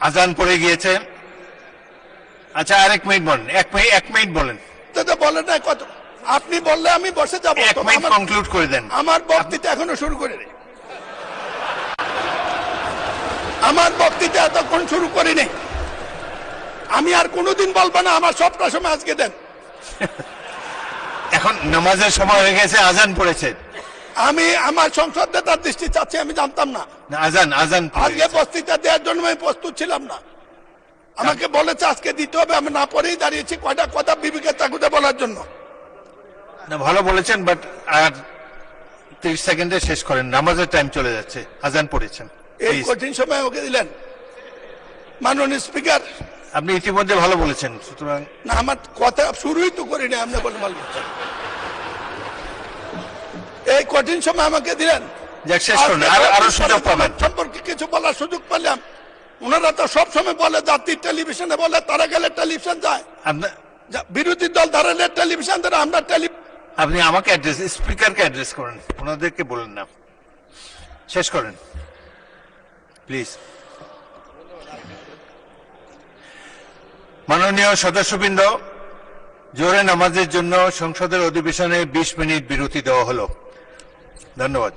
আজান পড়ে গিয়েছে। আচ্ছা, আরেক মিনিট বলেন, এক মিনিট বলেন। বলেন না কত, আপনি বললে আমি বসে যাবো। এক মিনিট কনক্লুড করে দেন। আমার বক্তৃতা এখনো শুরু করিনি, আমার বক্তৃতা এতক্ষণ শুরু করিনি। আমি আর কোনোদিন বলবো না, আমার সবটা সময় আজকে দেন। এখন নামাজের সময় হয়ে গেছে, আজান পড়েছে। আমি আমার সংসদ নেতার দৃষ্টি চাচ্ছি, আমি জানতাম না আজান আজকে বক্তৃতা দেওয়ার জন্য আমি প্রস্তুত ছিলাম না। আমাকে বলেছে আজকে দিতে হবে, আমি না পড়েই দাঁড়িয়েছি কয়টা কথা বিবেকের তাগুদে বলার জন্য। না, ভালো বলেছেন, বাট আর 30 সেকেন্ডে শেষ করেন, নামাজের টাইম চলে যাচ্ছে, আজান পড়েছেন। এই কঠিন সময় ওকে দিলেন মাননীয় স্পিকার। আপনি ইতিমধ্যে ভালো বলেছেন, সুতরাং না, আমার কথা শুরুই তো করিনি, আপনি বলে ভালো বলছেন। এই কঠিন সময় আমাকে দিলেন, যাক শেষ করুন, আরো সুযোগ পাবেন। সম্পর্কে কিছু বলার সুযোগ পেলাম। ওনারা তো সবসময় বলে জাতির টেলিভিশনে বলে, তারা গেলে টেলিভিশন যায়, বিরোধী দল দাঁড়ালে টেলিভিশন ধরে, আমরা আপনি আমাকে অ্যাড্রেস, স্পিকারকে অ্যাড্রেস করেন, ওনাদেরকে বলেন না। শেষ করেন প্লিজ। মাননীয় সদস্যবৃন্দ, জোহরের নামাজের জন্য সংসদের অধিবেশনে 20 মিনিট বিরতি দেওয়া হলো। ধন্যবাদ।